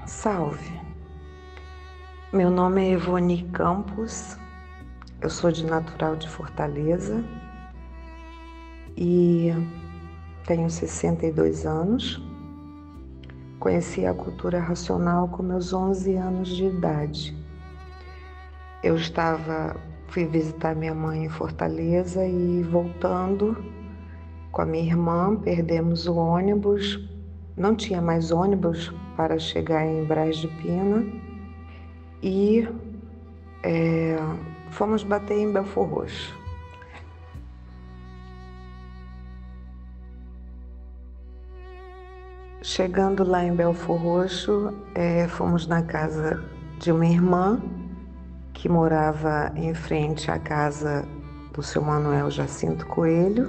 Salve, meu nome é Evoni Campos, eu sou de natural de Fortaleza e tenho 62 anos. Conheci a cultura racional com meus 11 anos de idade. Fui visitar minha mãe em Fortaleza e voltando com a minha irmã, perdemos o ônibus, não tinha mais ônibus para chegar em Braz de Pina e fomos bater em Belfor Roxo. Chegando lá em Belfor Roxo, fomos na casa de uma irmã que morava em frente à casa do seu Manuel Jacinto Coelho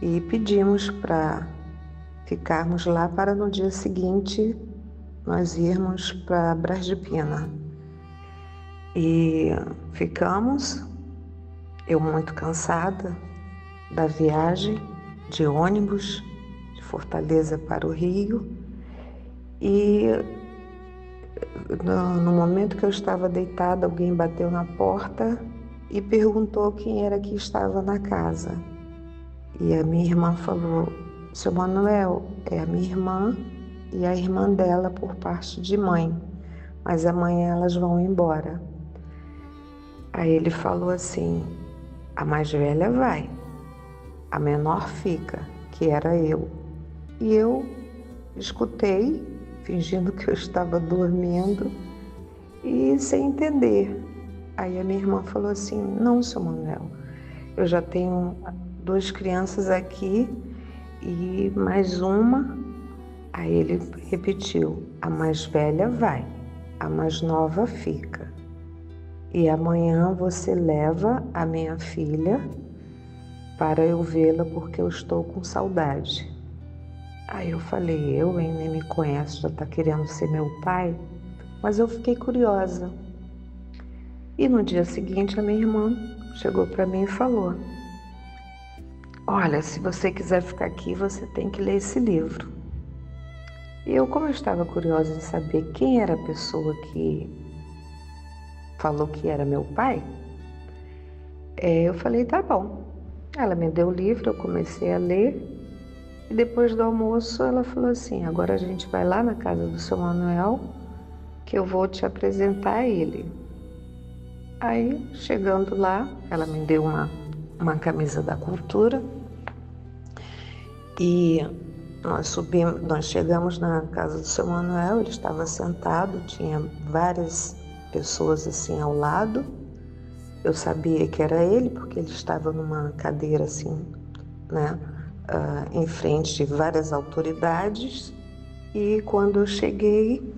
e pedimos para ficarmos lá para no dia seguinte nós irmos para Braz de Pina. E ficamos, eu muito cansada da viagem de ônibus de Fortaleza para o Rio, e no momento que eu estava deitada, alguém bateu na porta e perguntou quem era que estava na casa. E a minha irmã falou: seu Manuel, é a minha irmã e a irmã dela por parte de mãe, mas amanhã elas vão embora. Aí ele falou assim: a mais velha vai, a menor fica, que era eu. E eu escutei, fingindo que eu estava dormindo e sem entender. Aí a minha irmã falou assim: não, seu Manuel, eu já tenho 2 crianças aqui e mais uma. Aí ele repetiu: a mais velha vai, a mais nova fica. E amanhã você leva a minha filha para eu vê-la porque eu estou com saudade. Aí eu falei: eu, hein, nem me conhece, já está querendo ser meu pai? Mas eu fiquei curiosa. E no dia seguinte a minha irmã chegou para mim e falou: olha, se você quiser ficar aqui, você tem que ler esse livro. E eu, como eu estava curiosa em saber quem era a pessoa que falou que era meu pai, eu falei: tá bom. Ela me deu o livro, eu comecei a ler. E depois do almoço ela falou assim: agora a gente vai lá na casa do seu Manuel, que eu vou te apresentar a ele. Aí, chegando lá, ela me deu uma camisa da cultura e nós chegamos na casa do seu Manuel. Ele estava sentado, tinha várias pessoas assim ao lado. Eu sabia que era ele porque ele estava numa cadeira assim, né? Em frente de várias autoridades. E quando eu cheguei,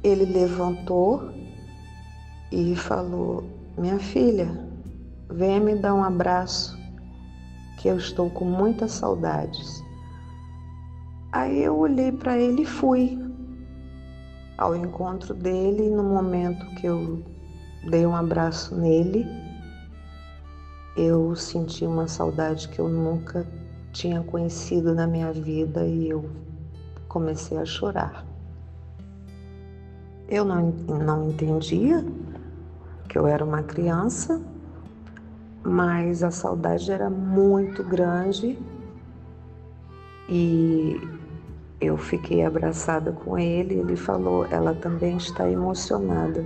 ele levantou e falou: minha filha, venha me dar um abraço, que eu estou com muitas saudades. Aí eu olhei para ele e fui ao encontro dele. No momento que eu dei um abraço nele, eu senti uma saudade que eu nunca tinha conhecido na minha vida e eu comecei a chorar. Eu não entendia que eu era uma criança, mas a saudade era muito grande e eu fiquei abraçada com ele. Ele falou: ela também está emocionada.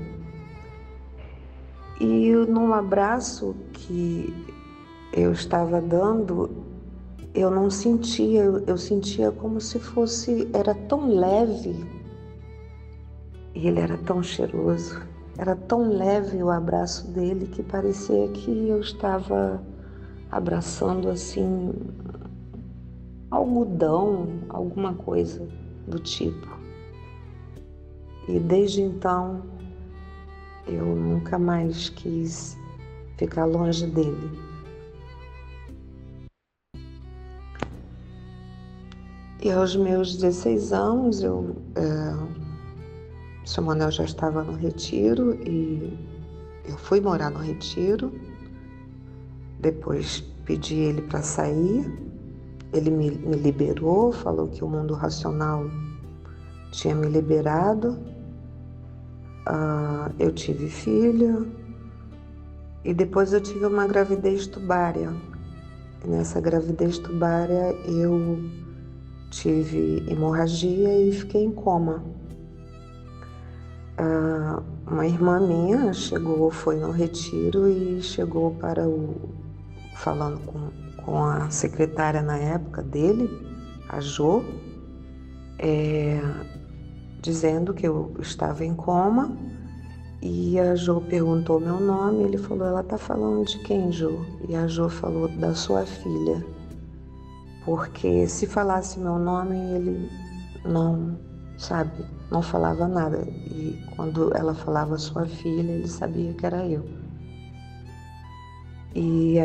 E num abraço que eu estava dando, eu não sentia, eu sentia como se fosse, era tão leve, e ele era tão cheiroso, era tão leve o abraço dele que parecia que eu estava abraçando assim algodão, alguma coisa do tipo. E desde então eu nunca mais quis ficar longe dele. E aos meus 16 anos, o seu Manuel já estava no retiro e eu fui morar no retiro. Depois pedi ele para sair. Ele me liberou, falou que o mundo racional tinha me liberado eu tive filha e depois eu tive uma gravidez tubária. E nessa gravidez tubária eu tive hemorragia e fiquei em coma. Uma irmã minha foi no retiro e chegou falando com a secretária na época dele, a Jo, dizendo que eu estava em coma, e a Jo perguntou meu nome, ele falou, ela está falando de quem, Jo? E a Jo falou, da sua filha, porque se falasse meu nome, ele não falava nada, e quando ela falava sua filha, ele sabia que era eu. E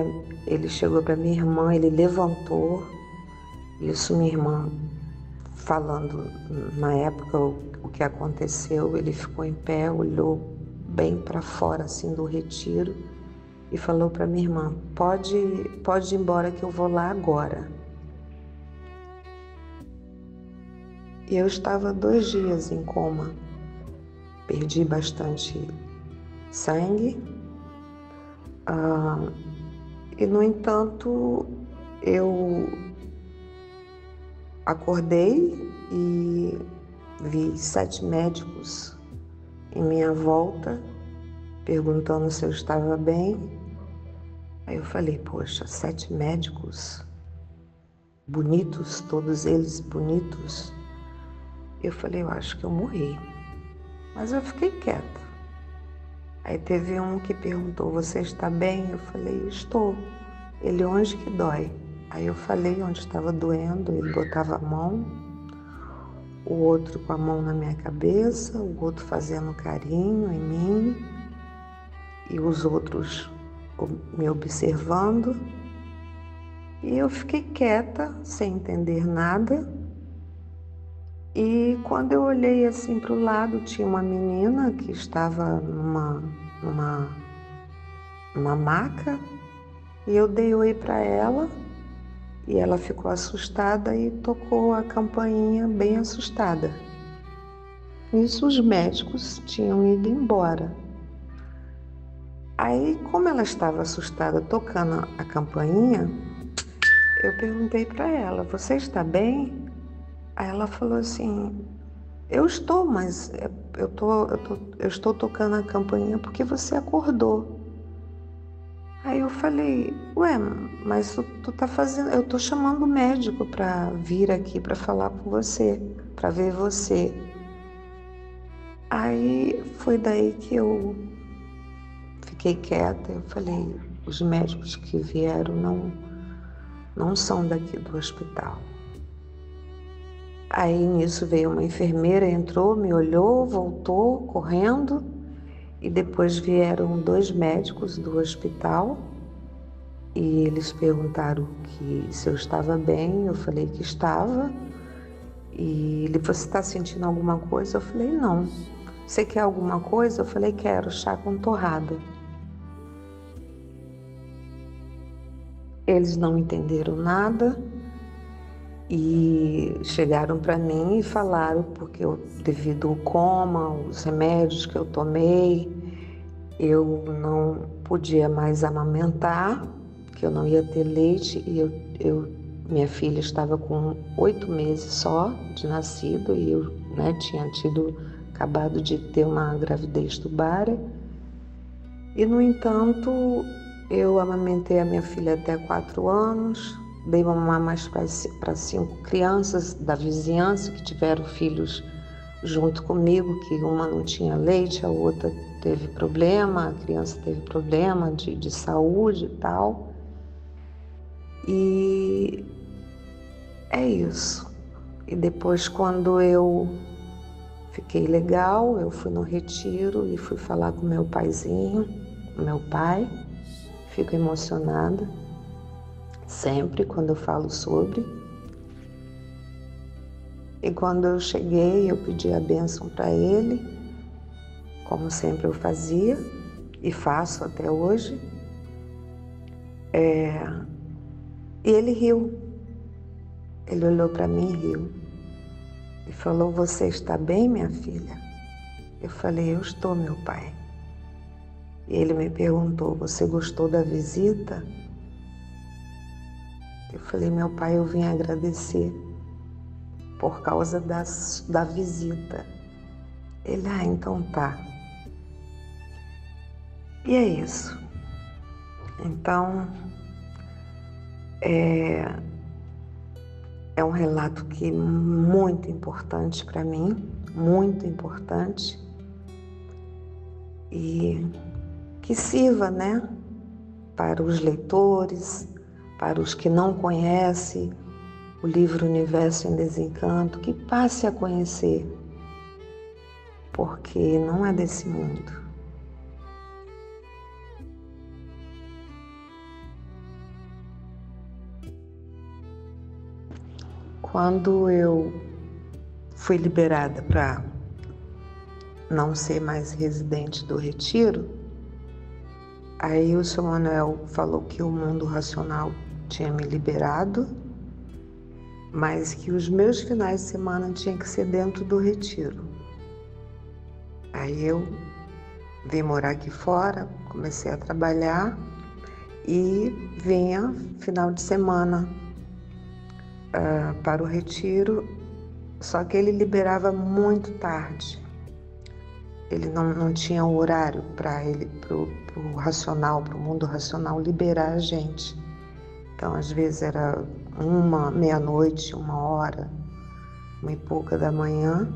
ele chegou para minha irmã, ele levantou, isso minha irmã falando na época o que aconteceu, ele ficou em pé, olhou bem para fora assim do retiro e falou para minha irmã, pode ir embora que eu vou lá agora. E eu estava 2 dias em coma, perdi bastante sangue, e no entanto eu acordei e vi 7 médicos em minha volta, perguntando se eu estava bem. Aí eu falei, poxa, 7 médicos, bonitos, todos eles bonitos. Eu falei, eu acho que eu morri. Mas eu fiquei quieta. Aí teve um que perguntou, você está bem? Eu falei, estou. Ele, onde que dói? Aí eu falei onde estava doendo, ele botava a mão, o outro com a mão na minha cabeça, o outro fazendo carinho em mim, e os outros me observando. E eu fiquei quieta, sem entender nada. E quando eu olhei assim para o lado, tinha uma menina que estava numa maca, e eu dei oi para ela. E ela ficou assustada e tocou a campainha bem assustada. Nisso os médicos tinham ido embora. Aí, como ela estava assustada tocando a campainha, eu perguntei para ela, você está bem? Aí ela falou assim, eu estou, mas eu estou tocando a campainha porque você acordou. Aí eu falei, ué, mas tu tá fazendo, eu tô chamando o médico para vir aqui para falar com você, para ver você. Aí foi daí que eu fiquei quieta, eu falei, os médicos que vieram não são daqui do hospital. Aí nisso veio uma enfermeira, entrou, me olhou, voltou correndo, e depois vieram 2 médicos do hospital. E eles perguntaram se eu estava bem, eu falei que estava. E ele, você está sentindo alguma coisa? Eu falei, não. Você quer alguma coisa? Eu falei, quero, chá com torrada. Eles não entenderam nada e chegaram para mim e falaram, porque devido ao coma, os remédios que eu tomei, eu não podia mais amamentar, que eu não ia ter leite, e minha filha estava com 8 meses só de nascido, e eu tinha acabado de ter uma gravidez tubária. E, no entanto, eu amamentei a minha filha até 4 anos, dei mamar mais para 5 crianças da vizinhança que tiveram filhos junto comigo, que uma não tinha leite, a outra teve problema, a criança teve problema de saúde e tal. E é isso. E depois, quando eu fiquei legal, eu fui no retiro e fui falar com meu paizinho, meu pai. Fico emocionada sempre quando eu falo sobre. E quando eu cheguei, eu pedi a bênção para ele, como sempre eu fazia e faço até hoje. E ele riu. Ele olhou para mim e riu. E falou, você está bem, minha filha? Eu falei, eu estou, meu pai. E ele me perguntou, você gostou da visita? Eu falei, meu pai, eu vim agradecer por causa da visita. Ele, então tá. E é isso. Então, é um relato que é muito importante para mim, muito importante, e que sirva, né, para os leitores, para os que não conhecem o livro Universo em Desencanto, que passe a conhecer, porque não é desse mundo. Quando eu fui liberada para não ser mais residente do Retiro, aí o Sr. Manuel falou que o mundo racional tinha me liberado, mas que os meus finais de semana tinham que ser dentro do Retiro. Aí eu vim morar aqui fora, comecei a trabalhar e vinha final de semana para o Retiro, só que ele liberava muito tarde. Ele não tinha o horário para ele, pro racional, pro mundo racional liberar a gente. Então, às vezes era meia-noite, 1h, 1h pouca da manhã,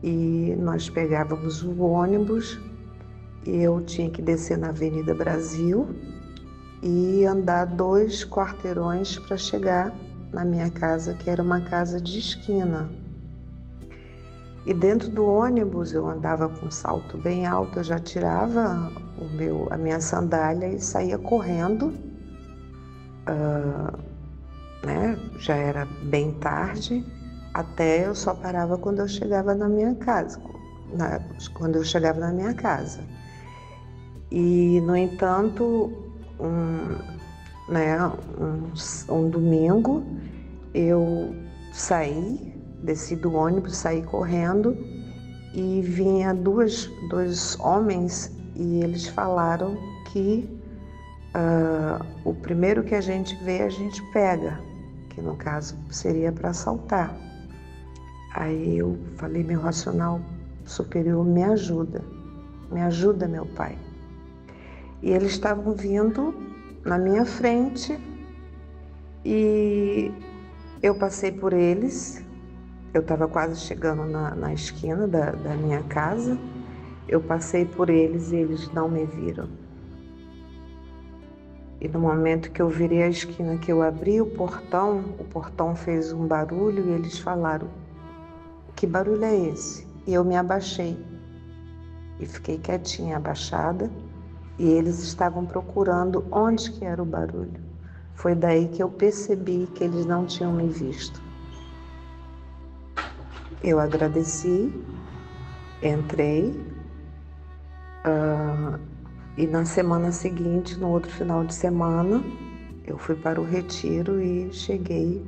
e nós pegávamos o ônibus e eu tinha que descer na Avenida Brasil e andar 2 quarteirões para chegar na minha casa, que era uma casa de esquina. E dentro do ônibus eu andava com um salto bem alto, eu já tirava a minha sandália e saía correndo, né? Já era bem tarde, até eu só parava quando eu chegava na minha casa, E, no entanto, um domingo eu desci do ônibus, saí correndo e vinha dois homens e eles falaram que o primeiro que a gente vê, a gente pega, que no caso seria para assaltar. Aí eu falei, meu racional superior, me ajuda, meu pai. E eles estavam vindo na minha frente e eu passei por eles. Eu estava quase chegando na esquina da minha casa. Eu passei por eles e eles não me viram. E no momento que eu virei a esquina, que eu abri o portão fez um barulho e eles falaram, que barulho é esse? E eu me abaixei e fiquei quietinha, abaixada, e eles estavam procurando onde que era o barulho. Foi daí que eu percebi que eles não tinham me visto. Eu agradeci, entrei, e na semana seguinte, no outro final de semana, eu fui para o Retiro e cheguei,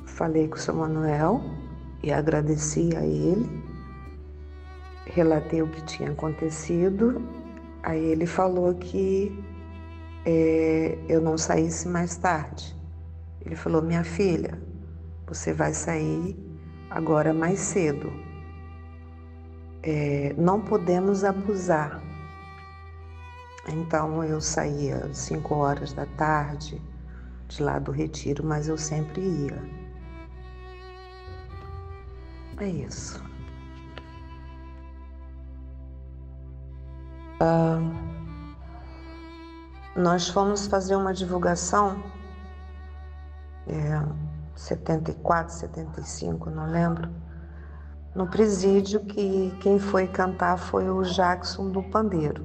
falei com o Sr. Manuel e agradeci a ele, relatei o que tinha acontecido. Aí ele falou que eu não saísse mais tarde. Ele falou, minha filha, você vai sair agora mais cedo. Não podemos abusar. Então eu saía às 5h da tarde de lá do Retiro, mas eu sempre ia. É isso. Nós fomos fazer uma divulgação, 74, 75, não lembro, no presídio, que quem foi cantar foi o Jackson do Pandeiro.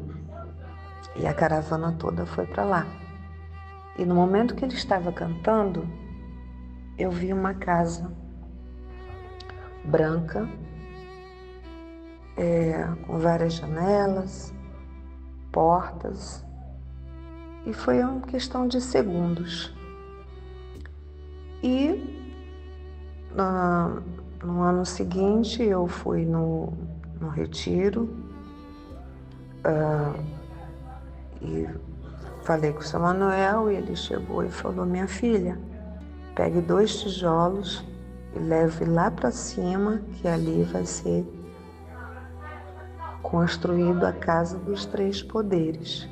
E a caravana toda foi para lá. E no momento que ele estava cantando, eu vi uma casa branca, com várias janelas, portas, e foi uma questão de segundos. E No ano seguinte, eu fui no retiro e falei com o seu Manuel e ele chegou e falou: minha filha, pegue 2 tijolos e leve lá para cima, que ali vai ser construído a Casa dos 3 Poderes.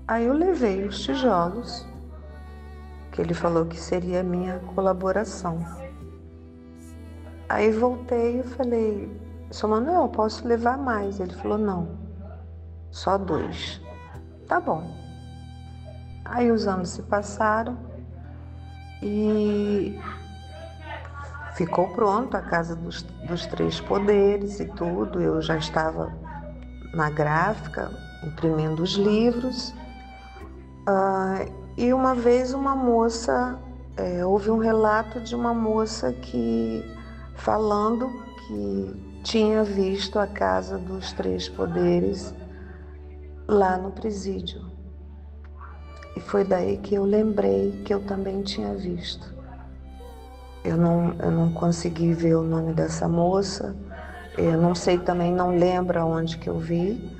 Aí eu levei os tijolos, que ele falou que seria a minha colaboração. Aí voltei e falei: seu Manuel, posso levar mais? Ele falou: não, só 2. Tá bom. Aí os anos se passaram e ficou pronto a Casa dos 3 Poderes e tudo. Eu já estava na gráfica, imprimindo os livros. E uma vez uma moça, houve um relato de uma moça que falando que tinha visto a Casa dos 3 Poderes lá no presídio. E foi daí que eu lembrei que eu também tinha visto. Eu não consegui ver o nome dessa moça, eu não sei também, não lembro onde que eu vi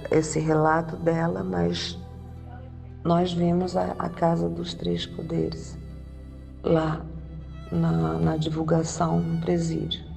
esse relato dela, mas nós vimos a Casa dos 3 Poderes lá na divulgação no presídio.